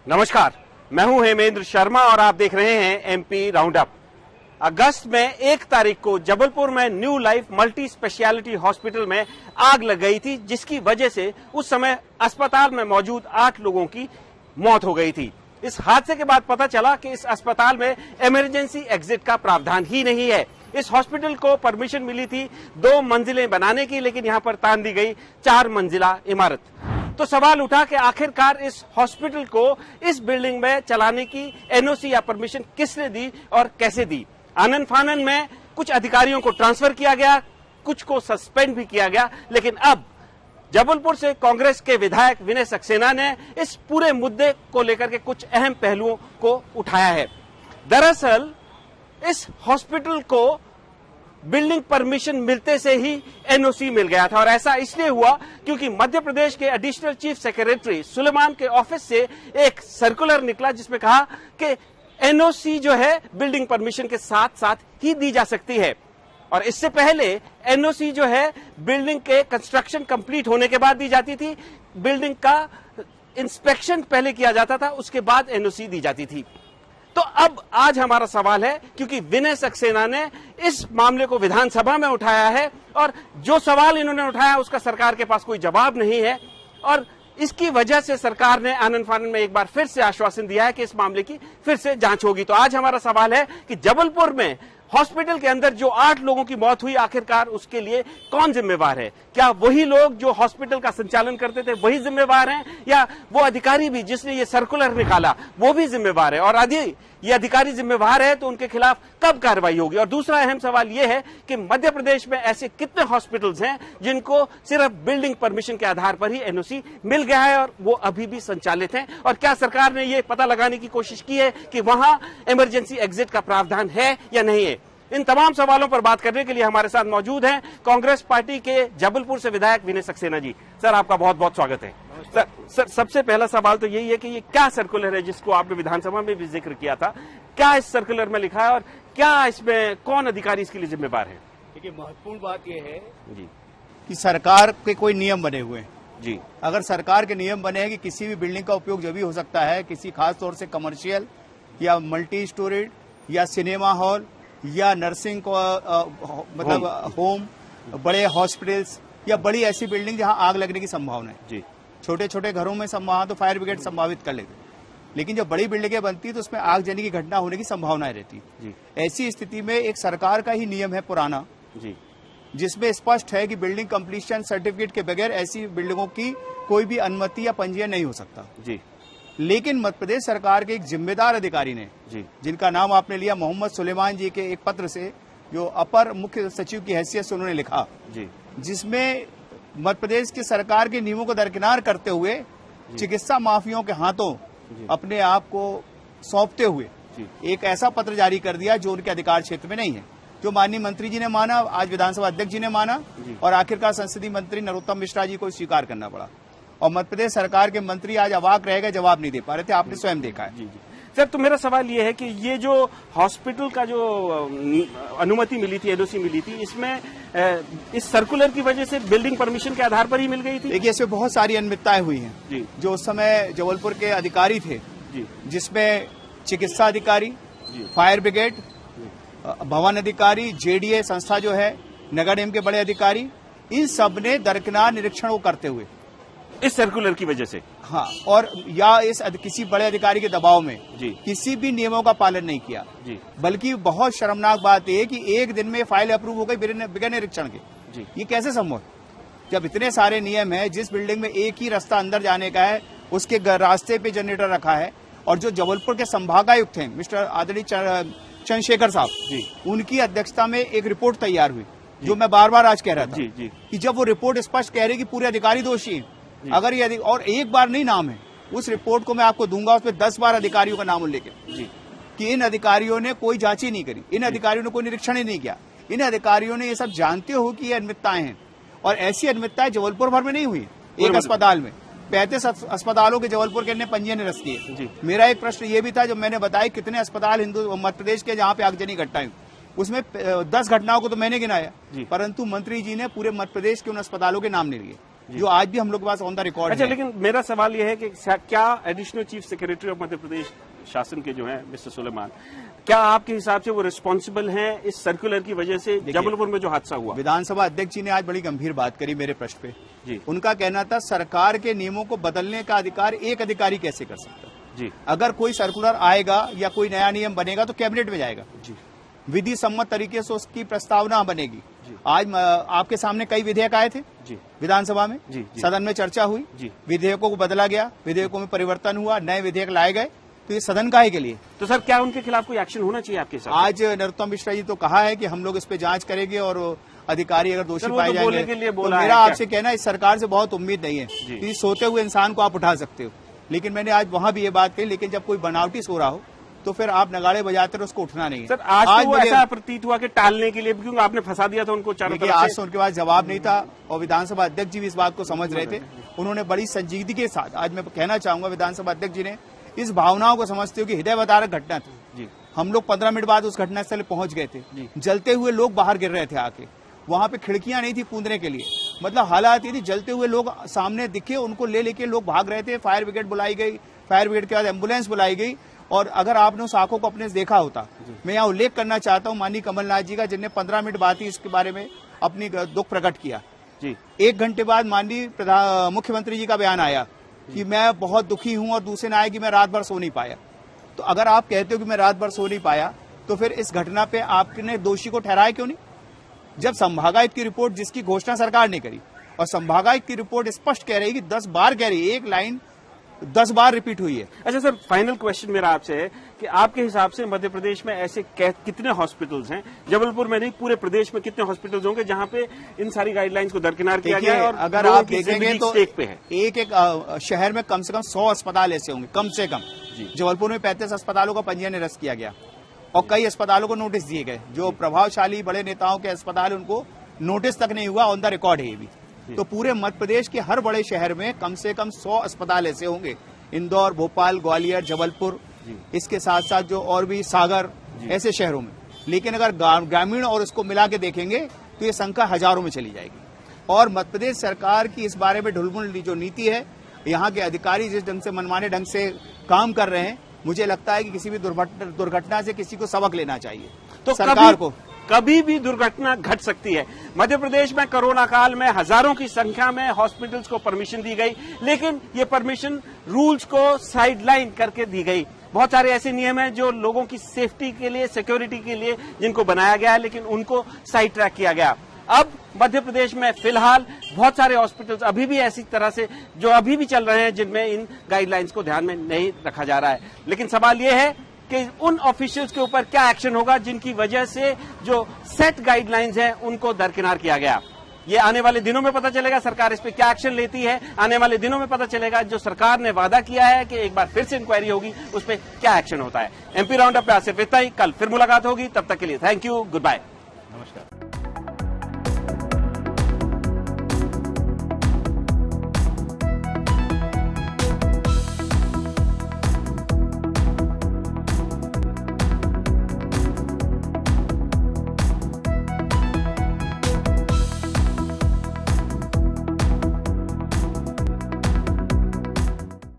नमस्कार, मैं हूं हेमेंद्र शर्मा और आप देख रहे हैं एमपी राउंड अप। अगस्त में 1 तारीख को जबलपुर में new life multi speciality hospital में आग लग गई थी, जिसकी वजह से उस समय अस्पताल में मौजूद 8 लोगों की मौत हो गई थी। इस हादसे के बाद पता चला कि इस अस्पताल में इमरजेंसी एग्जिट का प्रावधान ही नहीं है। इस हॉस्पिटल को परमिशन मिली थी 2 मंजिलें बनाने की, लेकिन यहां पर तान दी गई 4 मंजिला इमारत। तो सवाल उठा कि आखिरकार इस हॉस्पिटल को इस बिल्डिंग में चलाने की एनओसी या परमिशन किसने दी और कैसे दी। आनन फानन में कुछ अधिकारियों को ट्रांसफर किया गया, कुछ को सस्पेंड भी किया गया, लेकिन अब जबलपुर से कांग्रेस के विधायक विनय सक्सेना ने इस पूरे मुद्दे को लेकर के कुछ अहम पहलुओं को उठाया है। दरअसल इस हॉस्पिटल को बिल्डिंग परमिशन मिलते से ही एनओसी मिल गया था, और ऐसा इसलिए हुआ क्योंकि मध्य प्रदेश के एडिशनल चीफ सेक्रेटरी सुलेमान के ऑफिस से एक सर्कुलर निकला जिसमें कहा कि एनओसी जो है बिल्डिंग परमिशन के साथ साथ ही दी जा सकती है। और इससे पहले एनओसी जो है बिल्डिंग के कंस्ट्रक्शन कंप्लीट होने के बाद दी जाती थी, बिल्डिंग का इंस्पेक्शन पहले किया जाता था, उसके बाद एनओसी दी जाती थी। तो अब आज हमारा सवाल है, क्योंकि विनय सक्सेना ने इस मामले को विधानसभा में उठाया है और जो सवाल इन्होंने उठाया उसका सरकार के पास कोई जवाब नहीं है, और इसकी वजह से सरकार ने आनन फानन में एक बार फिर से आश्वासन दिया है कि इस मामले की फिर से जांच होगी। तो आज हमारा सवाल है कि जबलपुर में हॉस्पिटल के अंदर जो 8 लोगों की मौत हुई, आखिरकार उसके लिए कौन जिम्मेवार है? क्या वही लोग जो हॉस्पिटल का संचालन करते थे वही जिम्मेवार हैं, या वो अधिकारी भी जिसने ये सर्कुलर निकाला वो भी जिम्मेवार है? और यदि ये अधिकारी जिम्मेवार है तो उनके खिलाफ कब कार्रवाई होगी? और दूसरा अहम सवाल ये है कि मध्य प्रदेश में ऐसे कितने हॉस्पिटल्स हैं जिनको सिर्फ बिल्डिंग परमिशन के आधार पर ही एनओसी मिल गया है और वो अभी भी संचालित हैं? और क्या सरकार ने ये पता लगाने की कोशिश की है कि वहां इमरजेंसी एग्जिट का प्रावधान है या नहीं है? इन तमाम सवालों पर बात करने के लिए हमारे साथ मौजूद हैं कांग्रेस पार्टी के जबलपुर से विधायक विनय सक्सेना जी। सर, आपका बहुत बहुत स्वागत है। सर, सबसे पहला सवाल तो यही है कि ये क्या सर्कुलर है जिसको आपने विधानसभा में भी जिक्र किया था? क्या इस सर्कुलर में लिखा है और क्या इसमें कौन अधिकारी इसके लिए जिम्मेवार है? देखिए, महत्वपूर्ण बात यह है जी कि सरकार के कोई नियम बने हुए हैं। जी, अगर सरकार के नियम बने हैं कि किसी भी बिल्डिंग का उपयोग जब भी हो सकता है, किसी खास तौर से कमर्शियल या मल्टी स्टोरेज या सिनेमा हॉल या नर्सिंग को मतलब होम, बड़े हॉस्पिटल्स या बड़ी ऐसी बिल्डिंग जहां आग लगने की संभावना है। जी, छोटे छोटे घरों में वहां तो फायर ब्रिगेड संभावित कर लेते, लेकिन जब बड़ी बिल्डिंगें बनती है तो उसमें आग जलने की घटना होने की संभावनाएं रहती है। ऐसी स्थिति में एक सरकार का ही नियम है पुराना, जी, जिसमें स्पष्ट है कि बिल्डिंग कंप्लीशन सर्टिफिकेट के बगैर ऐसी बिल्डिंगों की कोई भी अनुमति या पंजीयन नहीं हो सकता। जी, लेकिन मध्य प्रदेश सरकार के एक जिम्मेदार अधिकारी ने, जी, जिनका नाम आपने लिया, मोहम्मद सुलेमान जी के एक पत्र से जो अपर मुख्य सचिव की हैसियत से उन्होंने लिखा, जी, जिसमें मध्य प्रदेश की सरकार के नियमों को दरकिनार करते हुए चिकित्सा माफियाओं के हाथों अपने आप को सौंपते हुए एक ऐसा पत्र जारी कर दिया जो उनके अधिकार क्षेत्र में नहीं है, जो माननीय मंत्री जी ने माना, आज विधानसभा अध्यक्ष जी ने माना और आखिरकार संसदीय मंत्री नरोत्तम मिश्रा जी को स्वीकार करना पड़ा। और मध्य प्रदेश सरकार के मंत्री आज अवाक रह गए, जवाब नहीं दे पा रहे थे। आपने स्वयं देखा है। जी, जी। सर, तो मेरा सवाल ये है कि ये जो हॉस्पिटल का जो अनुमति मिली थी, एनओसी मिली थी, इसमें इस सर्कुलर की वजह से बिल्डिंग परमिशन के आधार पर ही मिल गई थी? देखिए, इसमें बहुत सारी अनियमितताएं हुई हैं जी, जो उस समय जबलपुर के अधिकारी थे, जी, जिसमें चिकित्सा अधिकारी, फायर ब्रिगेड, भवन अधिकारी, जेडीए संस्था जो है, नगर निगम के बड़े अधिकारी, इन सब ने दरकिनार निरीक्षण करते हुए इस सर्कुलर की वजह से, हाँ, और या इस किसी बड़े अधिकारी के दबाव में जी, किसी भी नियमों का पालन नहीं किया। जी, बल्कि बहुत शर्मनाक बात यह कि एक दिन में फाइल अप्रूव हो गई बिना निरीक्षण के। जी, ये कैसे संभव? जब इतने सारे नियम है, जिस बिल्डिंग में एक ही रास्ता अंदर जाने का है उसके रास्ते पे जनरेटर रखा है, और जो जबलपुर के संभागायुक्त हैं मिस्टर आदरणीय चंद्रशेखर साहब जी, उनकी अध्यक्षता में एक रिपोर्ट तैयार हुई, जो मैं बार बार आज कह रहा था जी, जी, कि जब वो रिपोर्ट स्पष्ट कह रही कि पूरे अधिकारी दोषी हैं, अगर ये और एक बार नहीं नाम है, उस रिपोर्ट को मैं आपको दूंगा, उसमें 10 बार अधिकारियों का नाम उल्लेख है कि इन अधिकारियों ने कोई जांच ही नहीं करी, इन अधिकारियों ने कोई निरीक्षण ही नहीं किया, इन अधिकारियों ने ये सब जानते हो कि ये अनियमितताएं हैं। और ऐसी अनियमितताएं जबलपुर भर में नहीं हुई, एक अस्पताल में 35 अस्पतालों के जबलपुर के पंजीयन निरस्त किए। मेरा एक प्रश्न ये भी था, जब मैंने बताया कितने अस्पताल हिंदू मध्य प्रदेश के जहाँ पे आगजनी घटनाएं, उसमें 10 घटनाओं को तो मैंने गिनाया, परंतु मंत्री जी ने पूरे मध्य प्रदेश के उन अस्पतालों के नाम नहीं लिए। जो आज भी हम लोग के पास ऑन द रिकॉर्ड अच्छा, है। लेकिन मेरा सवाल यह है कि क्या additional chief secretary of Madhya Pradesh शासन के जो है मिस्टर सुलेमान, क्या आपके हिसाब से वो रिस्पॉन्सिबल हैं इस सर्कुलर की वजह से जबलपुर में जो हादसा हुआ? विधानसभा अध्यक्ष जी ने आज बड़ी गंभीर बात करी मेरे प्रश्न पे। जी उनका कहना था सरकार के नियमों को बदलने का अधिकार एक अधिकारी कैसे कर सकता है। जी अगर कोई सर्कुलर आएगा या कोई नया नियम बनेगा तो कैबिनेट में जाएगा, जी विधि सम्मत तरीके से उसकी प्रस्तावना बनेगी। जी। आज आपके सामने कई विधेयक आए थे जी विधानसभा में, जी, जी। सदन में चर्चा हुई, जी। विधेयकों को बदला गया, विधेयकों में परिवर्तन हुआ, नए विधेयक लाए गए, तो ये सदन का है के लिए। तो सर क्या उनके खिलाफ कोई एक्शन होना चाहिए आपके हिसाब से? आज नरोत्तम मिश्रा जी तो कहा है कि हम लोग इस पे जांच करेंगे और अधिकारी अगर दोषी सर, वो पाए तो बोलने जाएंगे के लिए तो बोला है मेरा क्या? आपसे कहना है इस सरकार से बहुत उम्मीद नहीं है जी। कि सोते हुए इंसान को आप उठा सकते हो। लेकिन मैंने आज वहां भी ये बात कही, लेकिन जब कोई बनावटी सो रहा हो तो फिर आप नगाड़े बजाते रहो, उसको उठना नहीं है। सर आज तो वो मुझे- ऐसा प्रतीत हुआ कि टालने के लिए, क्योंकि आपने फंसा दिया था उनको चारों देखिए तरफ आज से। तो उनके पास जवाब नहीं था और विधानसभा अध्यक्ष जी भी इस बात को समझ रहे थे। उन्होंने बड़ी संजीदगी के साथ, आज मैं कहना चाहूंगा विधानसभा अध्यक्ष जी ने इस भावनाओं को समझते हो कि हृदयवदारक घटना थी। जी हम लोग 15 मिनट बाद उस घटनास्थल पहुंच गए थे। जी। जलते हुए लोग बाहर गिर रहे थे आके, वहां पे खिड़कियां नहीं थी कूदने के लिए, मतलब हालात ये थी, जलते हुए लोग सामने दिखे, उनको ले लेके लोग भाग रहे थे। फायर ब्रिगेड बुलाई गई, फायर ब्रिगेड के बाद एम्बुलेंस बुलाई गई। और अगर आपने उस आंखों को अपने से देखा होता, मैं यहाँ उल्लेख करना चाहता हूँ माननीय कमलनाथ जी का, जिनने 15 मिनट बाद ही इसके बारे में अपनी दुख प्रकट किया। जी 1 घंटे बाद माननीय मुख्यमंत्री जी का बयान आया कि मैं बहुत दुखी हूं, और दूसरे ने आया कि मैं रात भर सो नहीं पाया। तो अगर आप कहते हो कि मैं रात भर सो नहीं पाया, तो फिर इस घटना पे आपने दोषी को ठहराया क्यों नहीं? जब संभागायुक्त की रिपोर्ट, जिसकी घोषणा सरकार ने करी, और संभागायुक्त की रिपोर्ट स्पष्ट कह रही है कि 10 बार कह रही है, एक लाइन 10 बार रिपीट हुई है। अच्छा सर, फाइनल क्वेश्चन मेरा आपसे है कि आपके हिसाब से मध्य प्रदेश में ऐसे कितने हॉस्पिटल्स हैं, जबलपुर में नहीं पूरे प्रदेश में कितने हॉस्पिटल्स होंगे जहां पे इन सारी गाइडलाइंस को दरकिनार किया गया है और अगर लोगों आप की देखेंगे जिंदगी तो स्टेक पे है? एक शहर में कम से कम 100 अस्पताल ऐसे होंगे, कम से कम। जी। जबलपुर में 35 अस्पतालों का पंजीयन निरस्त किया गया और कई अस्पतालों को नोटिस दिए गए। जो प्रभावशाली बड़े नेताओं के अस्पताल, उनको नोटिस तक नहीं हुआ, ऑन द रिकॉर्ड है ये भी। तो पूरे मध्य प्रदेश के हर बड़े शहर में कम से कम 100 अस्पताल ऐसे होंगे, इंदौर, भोपाल, ग्वालियर, जबलपुर, इसके साथ साथ जो और भी सागर, ऐसे शहरों में। लेकिन अगर ग्रामीण और उसको मिला के देखेंगे तो ये संख्या हजारों में चली जाएगी। और मध्य प्रदेश सरकार की इस बारे में ढुलमुल जो नीति है, यहाँ के अधिकारी जिस ढंग से मनमाने ढंग से काम कर रहे हैं, मुझे लगता है कि किसी भी दुर्घटना से किसी को सबक लेना चाहिए। तो सरकार को कभी भी दुर्घटना घट सकती है। मध्य प्रदेश में कोरोना काल में हजारों की संख्या में हॉस्पिटल्स को परमिशन दी गई, लेकिन ये परमिशन रूल्स को साइडलाइन करके दी गई। बहुत सारे ऐसे नियम हैं जो लोगों की सेफ्टी के लिए, सिक्योरिटी के लिए जिनको बनाया गया है, लेकिन उनको साइड ट्रैक किया गया। अब मध्य प्रदेश में फिलहाल बहुत सारे हॉस्पिटल्स अभी भी ऐसी तरह से जो अभी भी चल रहे हैं जिनमें इन गाइडलाइंस को ध्यान में नहीं रखा जा रहा है। लेकिन सवाल यह है कि उन ऑफिशियल्स के ऊपर क्या एक्शन होगा जिनकी वजह से जो सेट गाइडलाइंस हैं उनको दरकिनार किया गया। ये आने वाले दिनों में पता चलेगा सरकार इस पे क्या एक्शन लेती है। आने वाले दिनों में पता चलेगा जो सरकार ने वादा किया है कि एक बार फिर से इंक्वायरी होगी, उस पर क्या एक्शन होता है। एमपी राउंड अप पे आज सिर्फ इतना ही। कल फिर मुलाकात होगी, तब तक के लिए थैंक यू, गुड बाय, नमस्कार।